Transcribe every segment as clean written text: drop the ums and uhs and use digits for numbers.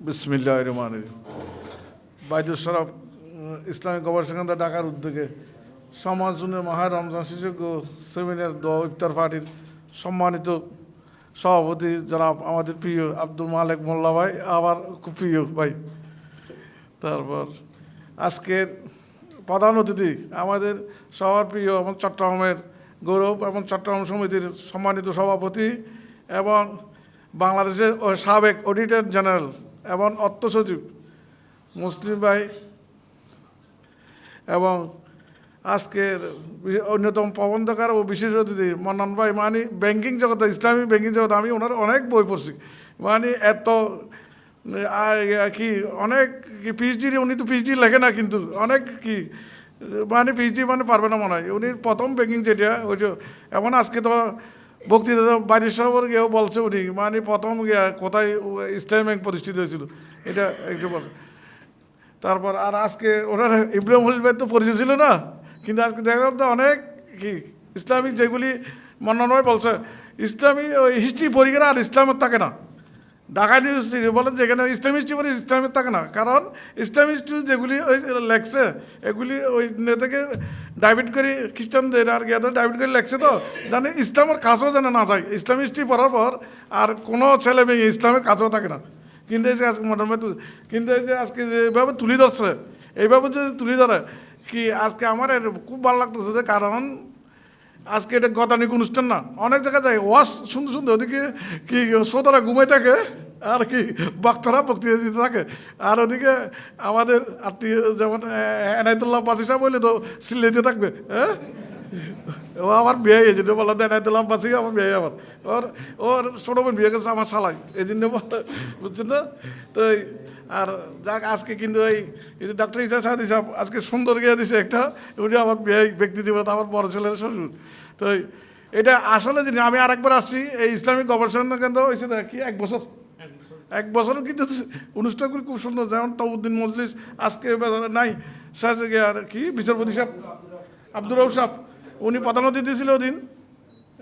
বিসমিল্লাহির রহমানির রহিম। বাইদুল শরফ ইসলামিক গবেষণা কেন্দ্র ঢাকার উদ্যোগে সমাজ উন্নয়ন মহা রমজান শিশুজ্ঞ সেমিনার দোয়া ইফতার পার্টির সম্মানিত সভাপতি জনাব আমাদের প্রিয় আব্দুল মালেক মোল্লা ভাই, আবার খুব প্রিয় ভাই। তারপর আজকের প্রধান অতিথি আমাদের সবার প্রিয় এবং চট্টগ্রামের গৌরব এবং চট্টগ্রাম সমিতির সম্মানিত সভাপতি এবং বাংলাদেশের সাবেক অডিটর জেনারেল এবং অর্থ সচিব মুসলিম ভাই, এবং আজকের অন্যতম প্রবন্ধকার ও বিশেষ অতিথি মন্নান ভাই। মানে ব্যাংকিং জগতে, ইসলামী ব্যাংকিং জগতে আমি ওনার অনেক বই পড়ছি। মানে এত কি অনেক কি পিএইচডি, উনি তো পিএইচডি লেখে না, কিন্তু অনেক কি মানে পিএইচডি মানে পারবে না মনে হয়। উনি প্রথম ব্যাংকিং যেটা ওই যে, এবং আজকে তো বক্তৃতা বাড়ির সবর গিয়েও বলছে উনি, মানে প্রথম গিয়া কোথায় ইসলামী ব্যাংক প্রতিষ্ঠিত হয়েছিল এটা একটু বলছে। তারপর আর আজকে ওনার ইব্রাহিম খলিল ভাই তো পরিচয় ছিল না, কিন্তু আজকে দেখা তো অনেক কি ইসলামিক যেগুলি মন্নান ভাই বলছে, ইসলামী ওই হিস্ট্রি পড়ি গেলে আর ইসলামের থাকে না। ঢাকা নিউজ বলেন যেখানে ইসলাম হিস্ট্রি পড়ি ইসলামের থাকে না, কারণ ইসলাম হিস্ট্রি যেগুলি ওই লেখছে এগুলি ওই থেকে ডাইভিট করে খ্রিস্টানদের আর গিয়াদের ডাইভিট করে লেখছে, তো জানে ইসলামের কাছেও যেন না যায়। ইসলাম হিস্ট্রি পড়ার পর আর কোনো ছেলে মেয়ে ইসলামের কাছেও থাকে না। কিন্তু এই যে আজকে মোটামুটি কিন্তু এই যে আজকে যেভাবে তুলি ধরছে, এইভাবে যদি তুলি ধরে কি আজকে আমার খুব ভালো লাগতেছে যে, কারণ আজকে এটা গতানিক অনুষ্ঠান না, অনেক জায়গায় যায় ওয়াশ শুনতে শুনতে ওদিকে কি শ্রোতারা ঘুমাই থাকে আর কি বক্তারা বক্তৃতা দিতে থাকে, আর ওদিকে আমাদের আত্মীয় যেমন এনায়তুল্লাহ পাসি সাহেব বললে তো সিল্লাইতে থাকবে। হ্যাঁ, ও আমার বিয়ে এই জন্য বললো এনায়তুল্লাহ পাসি আমার বিয়ে, আবার ওর ছোটো বোন বিয়ে গেছে আমার শালাই, এই জন্য বুঝছেন না। তো আর যাক আজকে কিন্তু এই যে ডক্টর ইসা সাহাদি সাহেব আজকে সুন্দর গিয়ে দিছে একটা, ওটা আমার বিয়ে ব্যক্তি জীবন আমার বড় ছেলের শ্বশুর। তো এটা আসলে জিনিস আমি আরেকবার আসছি এই ইসলামিক গবেষণা কেন্দ্র হয়েছে কি এক বছর কিন্তু অনুষ্ঠানগুলি খুব সুন্দর, যেমন তাউদ্দিন মজলিস আজকে নাই আর কি বিচারপতি সাহেব আব্দুর রউফ সাহেব, উনি প্রধান অতিথি ছিল ওদিন,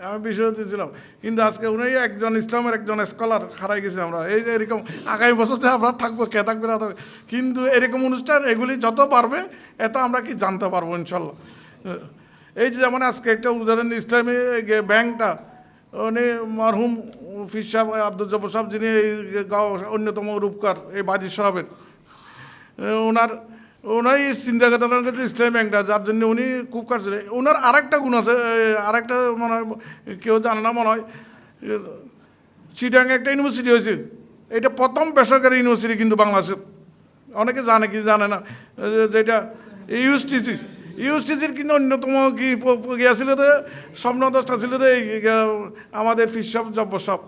আমি বিষয় দিয়েছিলাম। কিন্তু আজকে উনি একজন ইসলামের একজন স্কলার হারাই গেছে। আমরা এই যে এরকম আগামী বছর থেকে আমরা থাকবো, কে থাকবে না থাকবে, কিন্তু এরকম অনুষ্ঠান এগুলি যত পারবে এত আমরা কি জানতে পারবো ইনশাল্লাহ। এই যে যেমন আজকে একটা উদাহরণ, ইসলামী ব্যাংকটা উনি মরহুম ফির সাহেব আব্দুল জব্বর সাহেব, যিনি এই অন্যতম রূপকার এই বাজির সাহেবের, ওনাই চিন্তা করতে কাছে ইসলামী ব্যাংকটা, যার জন্য উনি খুব কাটছিল। ওনার আরেকটা গুণ আছে, আরেকটা মনে হয় কেউ জানে না মনে হয়, চিটাং একটা ইউনিভার্সিটি হয়েছে, এটা প্রথম বেসরকারি ইউনিভার্সিটি কিন্তু বাংলাদেশের, অনেকে জানে কি জানে না, যেটা ইউএসটিসির কিন্তু অন্যতম কি গিয়েছিল তো স্বপ্নদশটা ছিল তো আমাদের ফির সাহেব জব্বর সাহেব,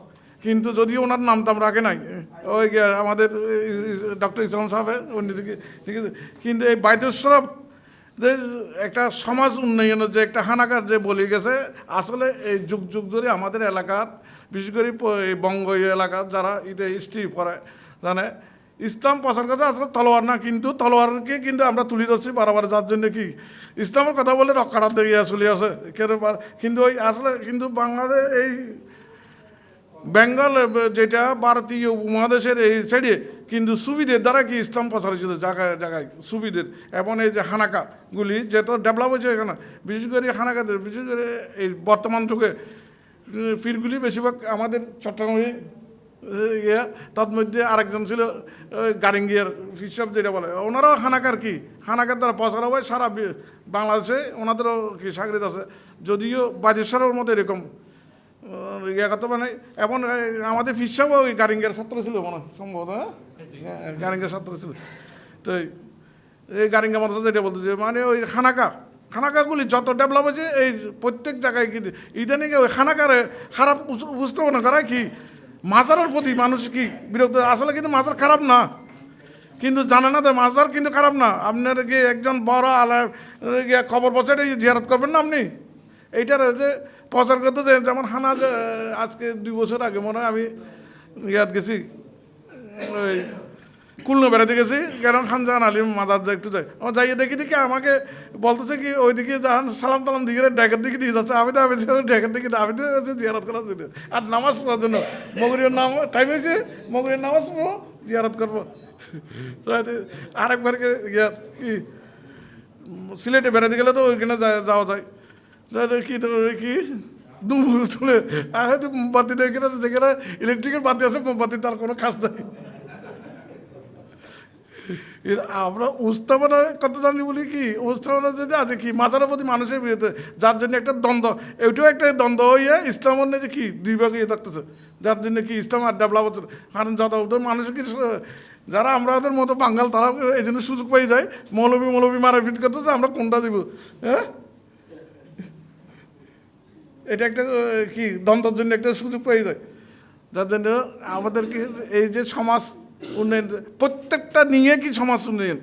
কিন্তু যদিও ওনার নাম টাম রাখে নাই ওই আমাদের ডক্টর ইসলাম সাহেবের অন্যদিকে, ঠিক আছে। কিন্তু এই বাইদুল শরফ যে একটা সমাজ উন্নয়নের যে একটা হানাকার যে বলে গেছে, আসলে এই যুগ যুগ ধরে আমাদের এলাকার বিশেষ করে এই বঙ্গ এলাকার যারা ইতে হিস্ট্রি পড়ায় জানে, ইসলাম প্রচার কাছে আসলে তলোয়ার না, কিন্তু তলোয়ারকে কিন্তু আমরা তুলে ধরছি বারবার, যার জন্য কি ইসলামের কথা বলে রক্ষাটা দিয়ে চলে আসে কেন, কিন্তু ওই আসলে কিন্তু বাংলাদেশ এই বেঙ্গল যেটা ভারতীয় উপমহাদেশের এই সাইডে কিন্তু সুবিদের দ্বারা কি ইসলাম প্রচার হয়েছিল জায়গায় জায়গায় সুবিদের, এবং এই যে হানাকাগুলি যত ডেভেলপ হয়েছে এখানে, বিশেষ করে হানাকাদের, বিশেষ করে এই বর্তমান যুগে পীরগুলি বেশিরভাগ আমাদের চট্টগ্রামে ইয়া, তার মধ্যে আরেকজন ছিল গারিঙ্গিয়ার ফির সাহেব যেটা বলে, ওনারাও হানাকার কি হানাকার দ্বারা প্রচার হয় সারা বাংলাদেশে, ওনাদেরও কি সাগরিত আছে, যদিও বাজেশ্বরের মতো এরকম ইয়া কথা মানে। এবং আমাদের ফির সাহেব ওই গারিঙ্গের ছাত্র ছিল মনে হয় সম্ভবত, হ্যাঁ গারিঙ্গের ছাত্র ছিল। তো এই গারিঙ্গা মাদ্রাসা যেটা বলতেছে, মানে ওই খানাকাগুলি যত ডেভেলপ হয়েছে এই প্রত্যেক জায়গায় কিন্তু ইদানিং ওই খানাকারে খারাপ উপস্থাপনা করা কি মাজারের প্রতি মানুষ কি বিরক্ত, আসলে কিন্তু মাজার খারাপ না, কিন্তু জানে না তো মাজার কিন্তু খারাপ না। আপনার কি একজন বড় আলাম খবর পৌঁছাতে জিয়ারত করবেন না আপনি, এইটার যে প্রচার করতে যে যেমন হানা যে আজকে 2 বছর আগে মনে হয় আমি ইয়াদ গেছি ওই খুলনা বেড়াতে গেছি কারণ খানজাহান আলী মাজার যা একটু যাই আমার যাইয়ে দেখি দেখি আমাকে বলতেছে কি ওইদিকে যান সালাম টালাম দিকে ডেকের দিকে দিয়ে যাচ্ছে আমি ডেকের দিকে আমি তো জিয়ারত করার জন্য আর নামাজ পড়ার জন্য মগরীর নাম টাইম হয়েছে মগরীর নামাজ পড়বো জিয়ারত করবো আরেকবার কি সিলেটে বেড়াতে গেলে তো ওইখানে যাওয়া যায় কি তো কি দুমুর তুলে হয়তো মোমবাতি দেখে যেখানে ইলেকট্রিকের বাতি আছে মোমবাতি তার কোনো কাজ নাই। আমরা উস্তাবনা কত জানি বলি কি উস্তাবনা যদি আছে কি মাজারের প্রতি মানুষের বিরুদ্ধে যার জন্য একটা দ্বন্দ্ব এটাও একটা দ্বন্দ্ব হইয়া ইসলামের নিয়ে যে কি দুই ভাগে ইয়ে থাকতেছে যার জন্য কি ইসলাম আর ডেভেলপ হচ্ছে কারণ যত ওদের মানুষের কি যারা আমরা ওদের মতো বাঙ্গাল তারা এই জন্য সুযোগ পাই যায় মৌলবী মারাপিট করতেছে আমরা কোনটা দিব হ্যাঁ এটা একটা কি দ্বন্দ্বের জন্য একটা সুযোগ পাই যায় যার জন্য আমাদেরকে এই যে সমাজ উন্নয়ন প্রত্যেকটা নিয়ে কি সমাজ উন্নয়ন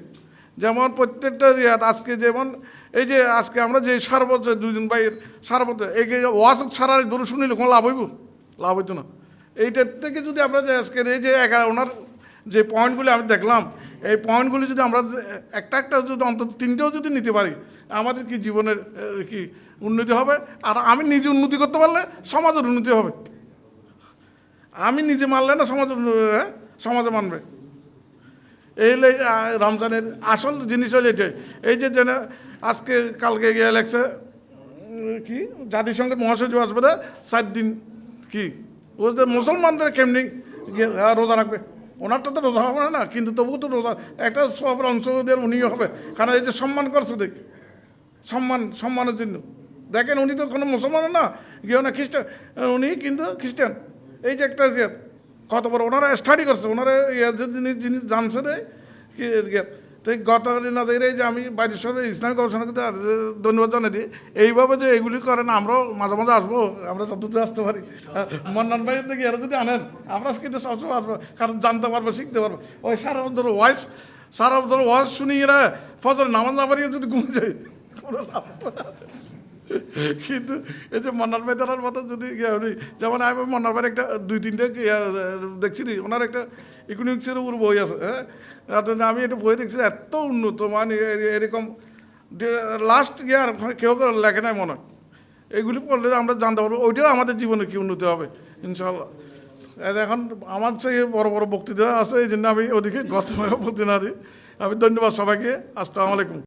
যেমন প্রত্যেকটা আজকে যেমন এই যে আজকে আমরা যে সারা বছর দুজন ভাইয়ের সারা বছর এই যে ওয়াজ সারা দূর শুনিলে কোনো লাভ হইব লাভ হইতো না এইটার থেকে যদি আমরা যে আজকের এই যে ওনার যে পয়েন্টগুলি আমি দেখলাম এই পয়েন্টগুলি যদি আমরা একটা যদি অন্তত তিনটেও যদি নিতে পারি আমাদের কি জীবনের কি উন্নতি হবে আর আমি নিজে উন্নতি করতে পারলে সমাজের উন্নতি হবে আমি নিজে মানলে না সমাজে মানবে এই রমজানের আসল জিনিস হলো এটাই এই যে যেন আজকে কালকে গিয়ে লেগছে কি জাতিসংঘের মহাসচিব আসবে 4 দিন কি ও যে মুসলমানদের কেমনি রোজা রাখবে ওনারটা তো রোজা হবে না কিন্তু তবুও তো রোজা একটা সব অংশদের উনিও হবে কারণ এই যে সম্মান করছে দেখ সম্মানের জন্য দেখেন উনি তো কোনো মুসলমান না গিয়েও না খ্রিস্টান উনি কিন্তু খ্রিস্টান এই যে একটা কত বড় ওনারা স্টাডি করছে ওনারা জিনিস জানছে রে কি তো গত না এই যে আমি বাইরেশ্বরের ইসলামী গবেষণা করতে ধন্যবাদ জানাই দিই এইভাবে যে এগুলি করেন আমরাও মাঝে মাঝে আসবো আমরা যতদূর আসতে পারি মন্নান ভাইয়ের দিকে এরা যদি আনেন আমরা কিন্তু সবসময় আসবো কারণ জানতে পারবো শিখতে পারবো ওই সারা ওয়াজ শুনি এরা ফজর নামাজ না পারিয়ে যদি ঘুমে যায় কোনো লাভ কিন্তু এই যে মন্নার ভাই তার মতো যদি যেমন আমি মন্নার ভাইয়ের একটা 2-3টে দেখছি ওনার একটা ইকোনমিক্সের উপর বই আছে হ্যাঁ আমি একটা বই দেখছি এত উন্নত মানে এরকম লাস্ট ইয়ার কেউ লেখে নাই মনে হয় এগুলি পড়লে আমরা জানতে পারবো ওইটাও আমাদের জীবনে কী উন্নতি হবে ইনশাল্লাহ। এখন আমার সেই বড় বড় বক্তৃতা আছে এই জন্য আমি ওদিকে গত বক্তৃতা না দিই আমি ধন্যবাদ সবাইকে আসসালামু আলাইকুম।